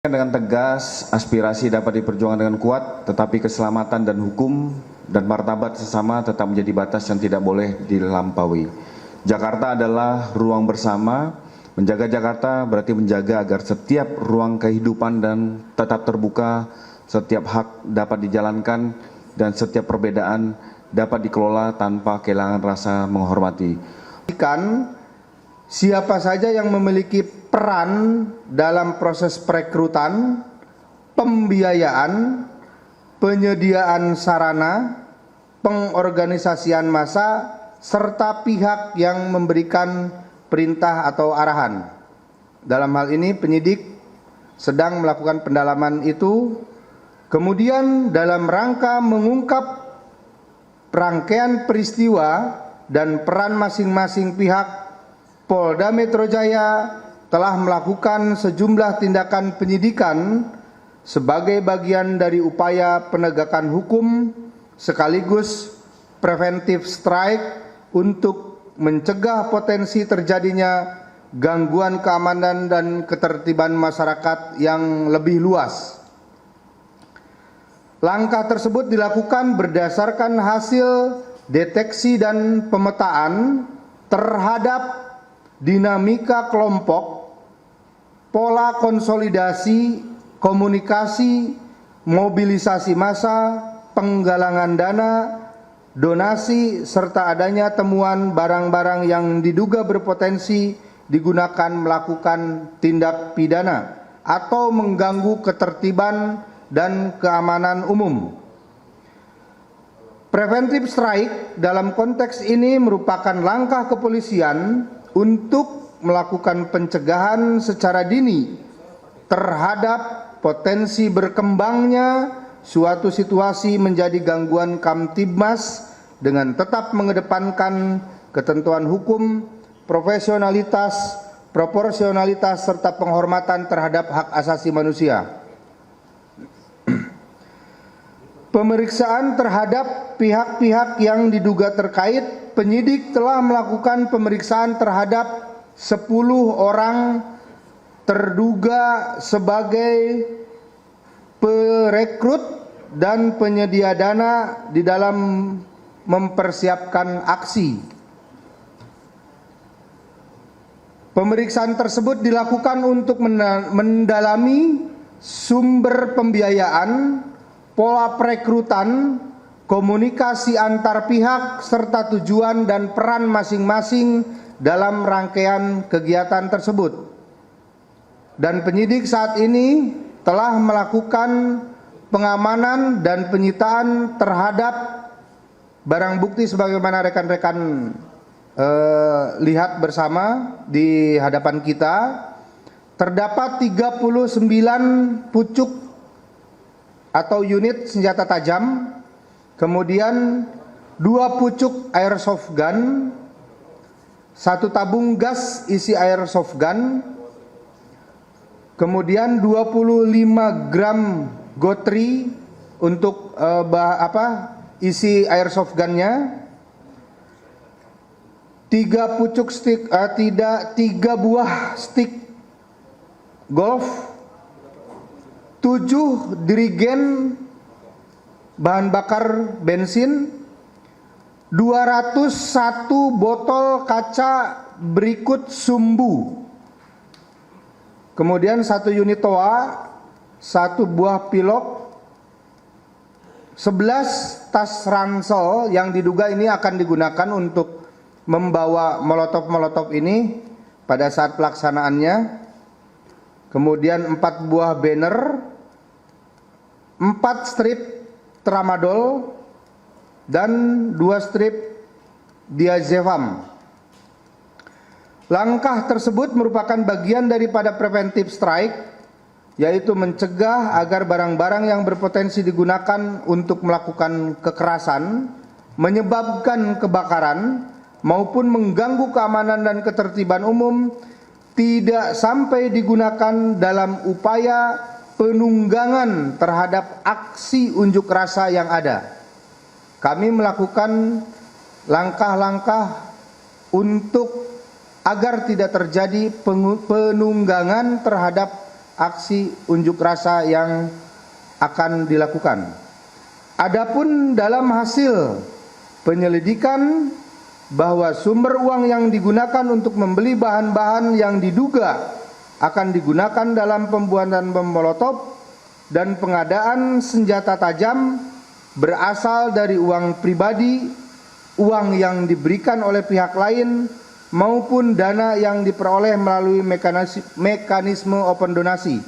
Dengan tegas, aspirasi dapat diperjuangkan dengan kuat, tetapi keselamatan dan hukum dan martabat sesama tetap menjadi batas yang tidak boleh dilampaui. Jakarta adalah ruang bersama. Menjaga Jakarta berarti menjaga agar setiap ruang kehidupan dan tetap terbuka, setiap hak dapat dijalankan, dan setiap perbedaan dapat dikelola tanpa kehilangan rasa menghormati. Siapa saja yang memiliki peran dalam proses perekrutan, pembiayaan, penyediaan sarana, pengorganisasian massa, serta pihak yang memberikan perintah atau arahan. Dalam hal ini penyidik sedang melakukan pendalaman itu. Kemudian dalam rangka mengungkap rangkaian peristiwa dan peran masing-masing pihak, Polda Metro Jaya telah melakukan sejumlah tindakan penyidikan sebagai bagian dari upaya penegakan hukum sekaligus preventive strike untuk mencegah potensi terjadinya gangguan keamanan dan ketertiban masyarakat yang lebih luas. Langkah tersebut dilakukan berdasarkan hasil deteksi dan pemetaan terhadap dinamika kelompok, pola konsolidasi, komunikasi, mobilisasi massa, penggalangan dana, donasi, serta adanya temuan barang-barang yang diduga berpotensi digunakan melakukan tindak pidana atau mengganggu ketertiban dan keamanan umum. Preventive strike dalam konteks ini merupakan langkah kepolisian untuk melakukan pencegahan secara dini terhadap potensi berkembangnya suatu situasi menjadi gangguan Kamtibmas dengan tetap mengedepankan ketentuan hukum, profesionalitas, proporsionalitas, serta penghormatan terhadap hak asasi manusia. Pemeriksaan terhadap pihak-pihak yang diduga terkait, penyidik telah melakukan pemeriksaan terhadap 10 orang terduga sebagai perekrut dan penyedia dana di dalam mempersiapkan aksi. Pemeriksaan tersebut dilakukan untuk mendalami sumber pembiayaan, pola perekrutan, komunikasi antar pihak, serta tujuan dan peran masing-masing dalam rangkaian kegiatan tersebut. Dan penyidik saat ini telah melakukan pengamanan dan penyitaan terhadap barang bukti sebagaimana rekan-rekan lihat bersama di hadapan kita. Terdapat 39 pucuk atau unit senjata tajam, kemudian 2 pucuk airsoft gun, 1 tabung gas isi airsoft gun, kemudian 25 gram gotri untuk isi airsoft gunnya, 3 buah stick golf, 7 dirigen bahan bakar bensin, 201 botol kaca berikut sumbu, kemudian 1 unit toa, 1 buah pilok, 11 tas ransel yang diduga ini akan digunakan untuk membawa molotov-molotov ini pada saat pelaksanaannya, kemudian 4 buah banner, 4 strip tramadol, dan 2 strip diazepam. Langkah tersebut merupakan bagian daripada preventive strike, yaitu mencegah agar barang-barang yang berpotensi digunakan untuk melakukan kekerasan, menyebabkan kebakaran, maupun mengganggu keamanan dan ketertiban umum tidak sampai digunakan dalam upaya penunggangan terhadap aksi unjuk rasa yang ada. Kami melakukan langkah-langkah untuk agar tidak terjadi penunggangan terhadap aksi unjuk rasa yang akan dilakukan. Adapun dalam hasil penyelidikan bahwa sumber uang yang digunakan untuk membeli bahan-bahan yang diduga akan digunakan dalam pembuatan bom molotov dan pengadaan senjata tajam berasal dari uang pribadi, uang yang diberikan oleh pihak lain, maupun dana yang diperoleh melalui mekanisme open donasi.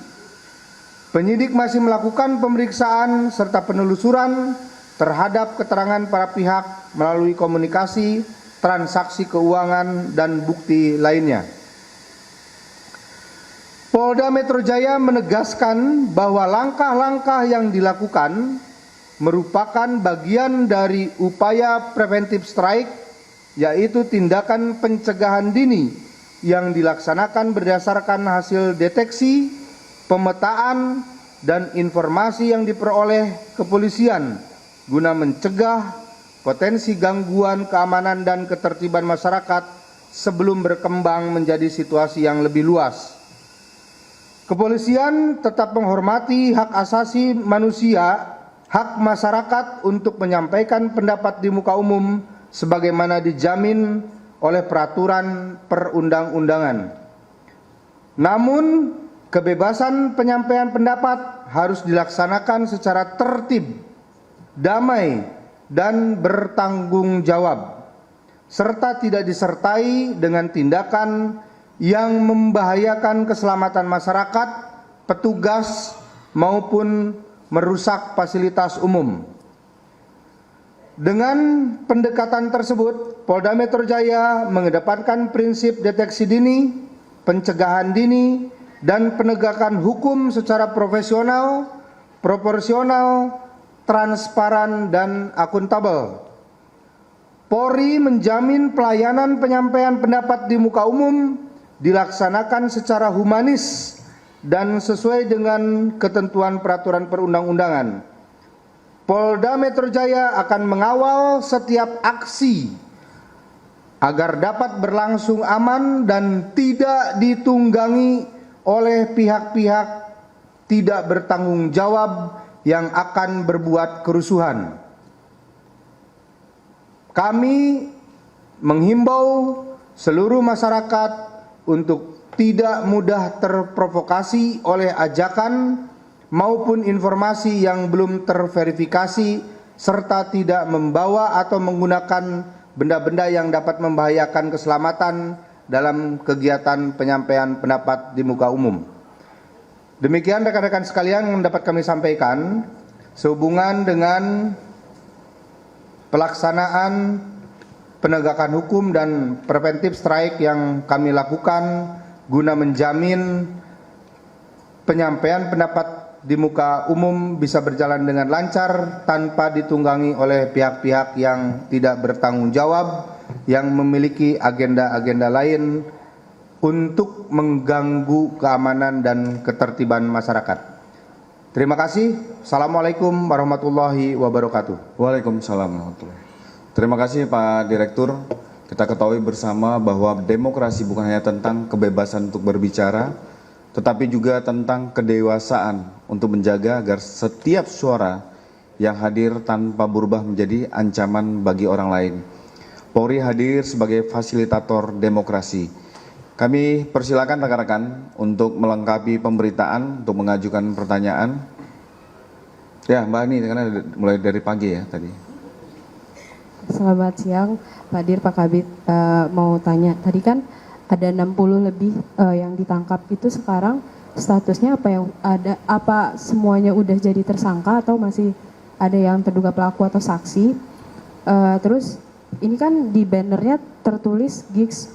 Penyidik masih melakukan pemeriksaan serta penelusuran terhadap keterangan para pihak melalui komunikasi, transaksi keuangan, dan bukti lainnya. Polda Metro Jaya menegaskan bahwa langkah-langkah yang dilakukan merupakan bagian dari upaya preventive strike, yaitu tindakan pencegahan dini yang dilaksanakan berdasarkan hasil deteksi, pemetaan, dan informasi yang diperoleh kepolisian guna mencegah potensi gangguan keamanan dan ketertiban masyarakat sebelum berkembang menjadi situasi yang lebih luas. Kepolisian tetap menghormati hak asasi manusia, hak masyarakat untuk menyampaikan pendapat di muka umum sebagaimana dijamin oleh peraturan perundang-undangan. Namun, kebebasan penyampaian pendapat harus dilaksanakan secara tertib, damai, dan bertanggung jawab, serta tidak disertai dengan tindakan yang membahayakan keselamatan masyarakat, petugas, maupun merusak fasilitas umum. Dengan pendekatan tersebut, Polda Metro Jaya mengedepankan prinsip deteksi dini, pencegahan dini, dan penegakan hukum secara profesional, proporsional, transparan, dan akuntabel. Polri menjamin pelayanan penyampaian pendapat di muka umum dilaksanakan secara humanis dan sesuai dengan ketentuan peraturan perundang-undangan. Polda Metro Jaya akan mengawal setiap aksi agar dapat berlangsung aman dan tidak ditunggangi oleh pihak-pihak tidak bertanggung jawab yang akan berbuat kerusuhan. Kami menghimbau seluruh masyarakat untuk tidak mudah terprovokasi oleh ajakan maupun informasi yang belum terverifikasi, serta tidak membawa atau menggunakan benda-benda yang dapat membahayakan keselamatan dalam kegiatan penyampaian pendapat di muka umum. Demikian rekan-rekan sekalian yang dapat kami sampaikan sehubungan dengan pelaksanaan penegakan hukum dan preventive strike yang kami lakukan guna menjamin penyampaian pendapat di muka umum bisa berjalan dengan lancar tanpa ditunggangi oleh pihak-pihak yang tidak bertanggung jawab, yang memiliki agenda-agenda lain untuk mengganggu keamanan dan ketertiban masyarakat. Terima kasih. Assalamualaikum warahmatullahi wabarakatuh. Waalaikumsalam warahmatullahi wabarakatuh. Terima kasih Pak Direktur. Kita ketahui bersama bahwa demokrasi bukan hanya tentang kebebasan untuk berbicara, tetapi juga tentang kedewasaan untuk menjaga agar setiap suara yang hadir tanpa berubah menjadi ancaman bagi orang lain. Polri hadir sebagai fasilitator demokrasi. Kami persilakan rekan-rekan untuk melengkapi pemberitaan, untuk mengajukan pertanyaan. Ya Mbak Ani, karena mulai dari pagi ya tadi. Selamat siang Pak Dir, Pak Kabit. Mau tanya, tadi kan ada 60 lebih yang ditangkap, itu sekarang statusnya apa, yang ada apa, semuanya udah jadi tersangka atau masih ada yang terduga pelaku atau saksi? Terus ini kan di bannernya tertulis gigs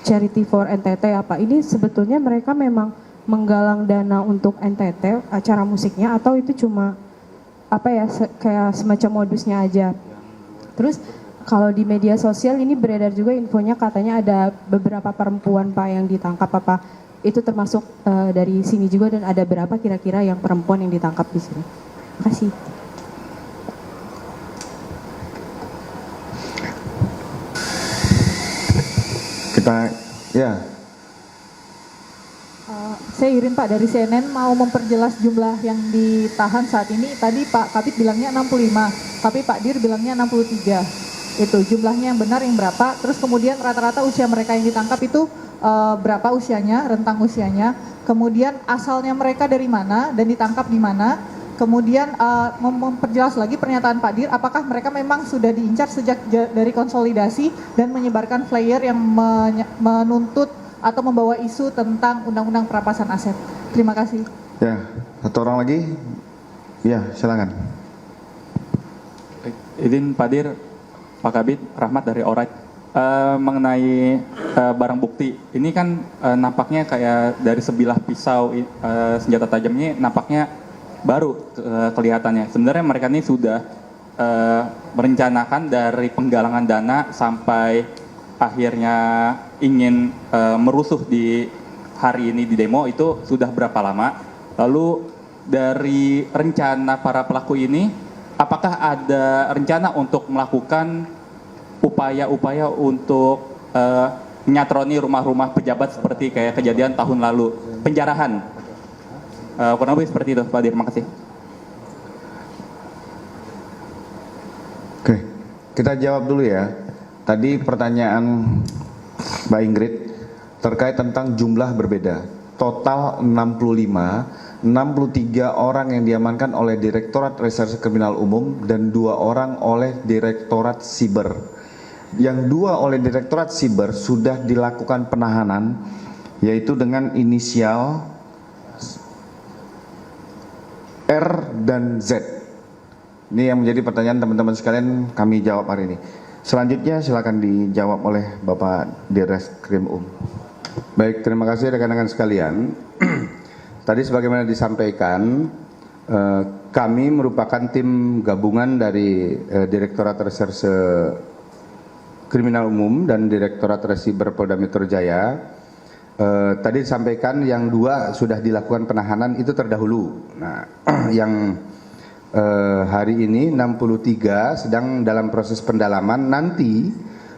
Charity for NTT, apa ini sebetulnya mereka memang menggalang dana untuk NTT acara musiknya, atau itu cuma apa ya, kayak semacam modusnya aja? Terus kalau di media sosial ini beredar juga infonya katanya ada beberapa perempuan Pak yang ditangkap, apa itu termasuk dari sini juga, dan ada berapa kira-kira yang perempuan yang ditangkap di sini? Terima kasih. Kita ya. Saya Irin Pak dari CNN, mau memperjelas jumlah yang ditahan saat ini. Tadi Pak Kabit bilangnya 65, tapi Pak Dir bilangnya 63. Itu jumlahnya yang benar yang berapa? Terus kemudian rata-rata usia mereka yang ditangkap itu berapa usianya, rentang usianya? Kemudian asalnya mereka dari mana dan ditangkap di mana? Kemudian memperjelas lagi pernyataan Pak Dir, apakah mereka memang sudah diincar sejak dari konsolidasi dan menyebarkan flyer yang menuntut atau membawa isu tentang undang-undang perampasan aset. Terima kasih. Ya, satu orang lagi. Ya, silakan. Izin Pak Dir, Pak Kabit, Rahmat dari Alright. Mengenai barang bukti, ini kan nampaknya kayak dari sebilah pisau senjata tajamnya nampaknya baru kelihatannya. Sebenarnya mereka ini sudah merencanakan dari penggalangan dana sampai akhirnya ingin merusuh di hari ini di demo itu sudah berapa lama? Lalu dari rencana para pelaku ini, apakah ada rencana untuk melakukan upaya-upaya untuk menyatroni rumah-rumah pejabat seperti kayak kejadian tahun lalu, penjarahan? Kurang lebih seperti itu, Pak Dir. Terima kasih. Oke, kita jawab dulu ya. Tadi pertanyaan Mbak Ingrid terkait tentang jumlah berbeda. Total 65, 63 orang yang diamankan oleh Direktorat Reserse Kriminal Umum dan 2 orang oleh Direktorat Siber. Yang 2 oleh Direktorat Siber sudah dilakukan penahanan, yaitu dengan inisial R dan Z. Ini yang menjadi pertanyaan teman-teman sekalian, kami jawab hari ini. Selanjutnya silakan dijawab oleh Bapak Direskrim Baik, terima kasih rekan-rekan sekalian. Tadi sebagaimana disampaikan, kami merupakan tim gabungan dari Direktorat Reserse Kriminal Umum dan Direktorat Resiber Polda Metro Jaya. Tadi disampaikan yang 2 sudah dilakukan penahanan itu terdahulu. Nah, yang hari ini 63 sedang dalam proses pendalaman. Nanti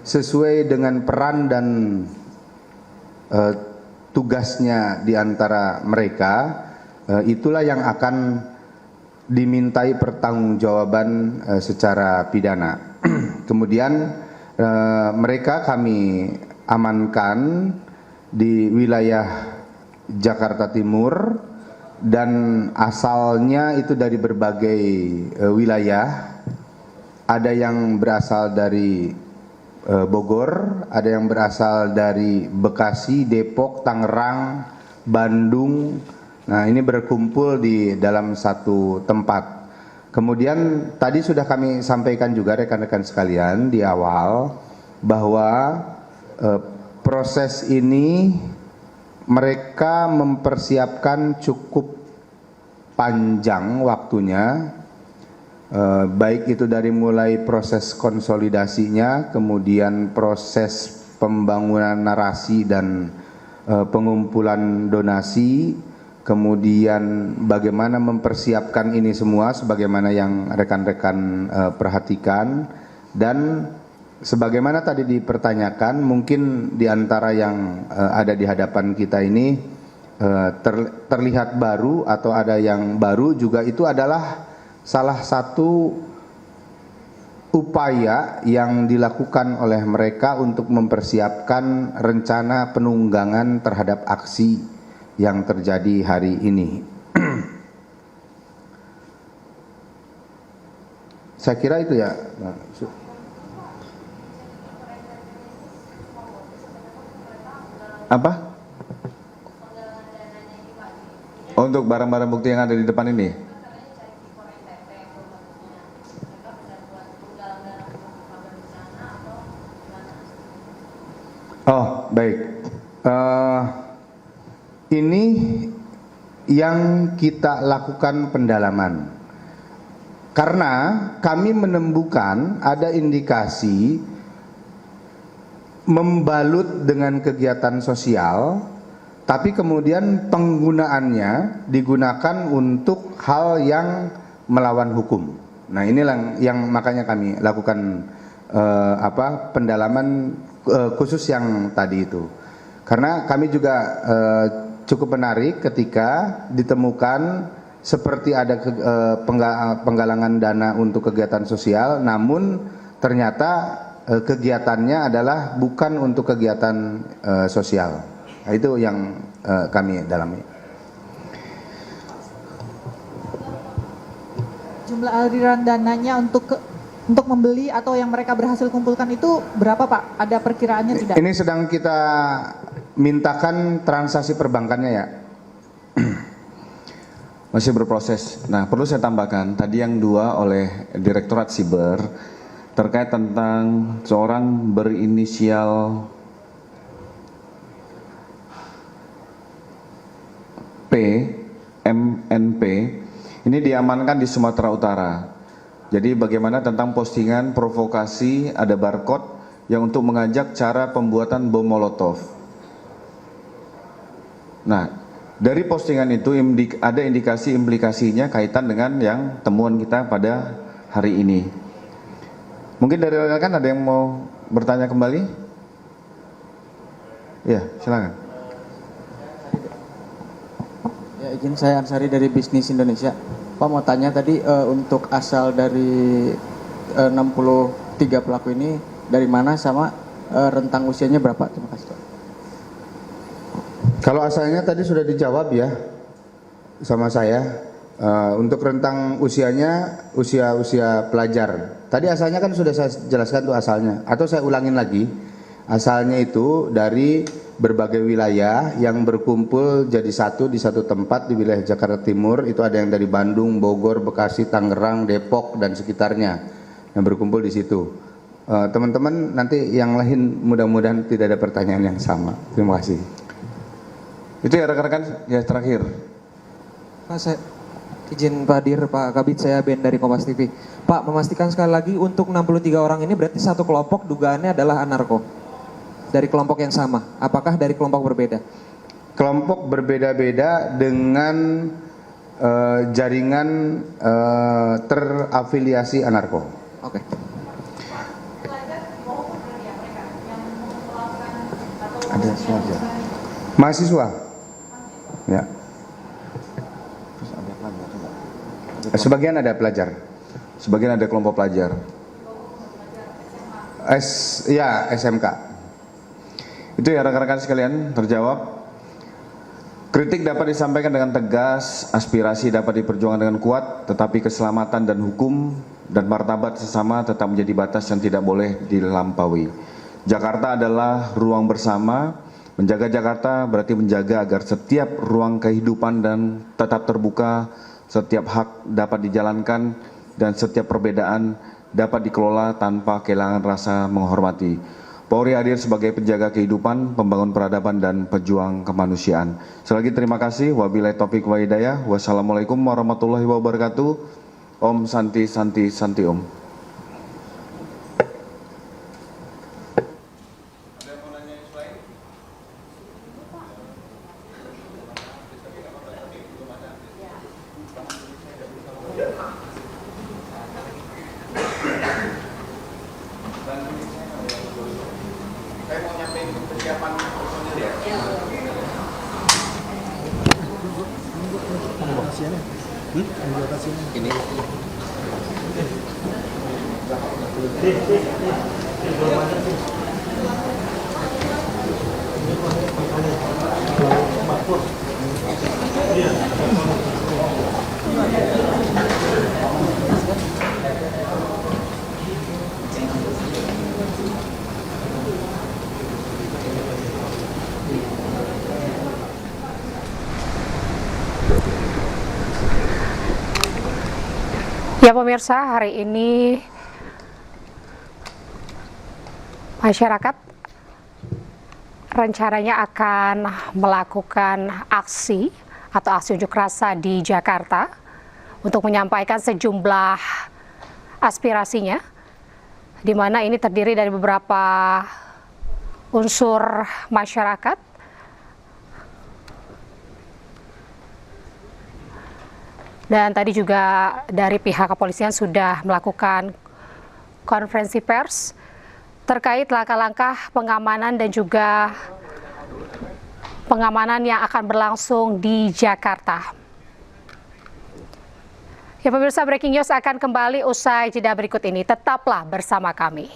sesuai dengan peran dan tugasnya di antara mereka, itulah yang akan dimintai pertanggungjawaban secara pidana. Kemudian mereka kami amankan di wilayah Jakarta Timur dan asalnya itu dari berbagai wilayah. Ada yang berasal dari Bogor, ada yang berasal dari Bekasi, Depok, Tangerang, Bandung. Nah, ini berkumpul di dalam satu tempat. Kemudian tadi sudah kami sampaikan juga rekan-rekan sekalian di awal bahwa proses ini mereka mempersiapkan cukup panjang waktunya, baik itu dari mulai proses konsolidasinya, kemudian proses pembangunan narasi dan pengumpulan donasi, kemudian bagaimana mempersiapkan ini semua sebagaimana yang rekan-rekan perhatikan. Dan sebagaimana tadi dipertanyakan, mungkin di antara yang ada di hadapan kita ini terlihat baru atau ada yang baru juga, itu adalah salah satu upaya yang dilakukan oleh mereka untuk mempersiapkan rencana penunggangan terhadap aksi yang terjadi hari ini. Saya kira itu ya. Apa? Untuk barang-barang bukti yang ada di depan ini? Oh, baik. Ini yang kita lakukan pendalaman. Karena kami menemukan ada indikasi membalut dengan kegiatan sosial, tapi kemudian penggunaannya digunakan untuk hal yang melawan hukum. Nah, inilah yang makanya kami lakukan pendalaman khusus yang tadi itu. Karena kami juga cukup menarik ketika ditemukan seperti ada penggalangan dana untuk kegiatan sosial, namun ternyata kegiatannya adalah bukan untuk kegiatan sosial. Nah, itu yang kami dalami. Jumlah aliran dananya untuk membeli atau yang mereka berhasil kumpulkan itu berapa, Pak? Ada perkiraannya tidak? Ini sedang kita mintakan transaksi perbankannya ya. Masih berproses. Nah, perlu saya tambahkan, tadi yang 2 oleh Direktorat Siber terkait tentang seorang berinisial P, MNP, ini diamankan di Sumatera Utara. Jadi bagaimana tentang postingan provokasi, ada barcode yang untuk mengajak cara pembuatan bom Molotov. Nah, dari postingan itu ada indikasi implikasinya kaitan dengan yang temuan kita pada hari ini. Mungkin dari rekan ada yang mau bertanya kembali? Ya, silakan. Ya, izin saya Ansari dari Bisnis Indonesia. Pak mau tanya tadi untuk asal dari 63 pelaku ini dari mana sama rentang usianya berapa? Terima kasih, Pak. Kalau asalnya tadi sudah dijawab ya sama saya. Untuk rentang usianya usia pelajar. Tadi asalnya kan sudah saya jelaskan tuh asalnya. Atau saya ulangin lagi. Asalnya itu dari berbagai wilayah yang berkumpul jadi satu di satu tempat di wilayah Jakarta Timur. Itu ada yang dari Bandung, Bogor, Bekasi, Tangerang, Depok dan sekitarnya yang berkumpul di situ. Teman-teman nanti yang lain mudah-mudahan tidak ada pertanyaan yang sama. Terima kasih. Itu ya rekan-rekan, ya terakhir. Pak, saya izin Pak Dir, Pak Kabit, saya Ben dari Kompas TV. Pak, memastikan sekali lagi untuk 63 orang ini berarti satu kelompok dugaannya adalah anarko. Dari kelompok yang sama, apakah dari kelompok berbeda? Kelompok berbeda-beda dengan jaringan terafiliasi anarko. Oke. Ada pelajar. Mahasiswa. Ya. Sebagian ada pelajar. Sebagian ada kelompok pelajar. SMK. Itu ya rekan-rekan sekalian, terjawab. Kritik dapat disampaikan dengan tegas, aspirasi dapat diperjuangkan dengan kuat, tetapi keselamatan dan hukum dan martabat sesama tetap menjadi batas yang tidak boleh dilampaui. Jakarta adalah ruang bersama. Menjaga Jakarta berarti menjaga agar setiap ruang kehidupan dan tetap terbuka, setiap hak dapat dijalankan, dan setiap perbedaan dapat dikelola tanpa kehilangan rasa menghormati. Polri hadir sebagai penjaga kehidupan, pembangun peradaban, dan pejuang kemanusiaan. Sekali lagi terima kasih. Wabillahi taufiq wa hidayah. Wassalamualaikum warahmatullahi wabarakatuh. Om Santi Santi Santi Om. Ya pemirsa, hari ini masyarakat rencananya akan melakukan aksi atau aksi unjuk rasa di Jakarta untuk menyampaikan sejumlah aspirasinya, di mana ini terdiri dari beberapa unsur masyarakat. Dan tadi juga dari pihak kepolisian sudah melakukan konferensi pers terkait langkah-langkah pengamanan dan juga pengamanan yang akan berlangsung di Jakarta. Ya pemirsa, breaking news akan kembali usai jeda berikut ini. Tetaplah bersama kami.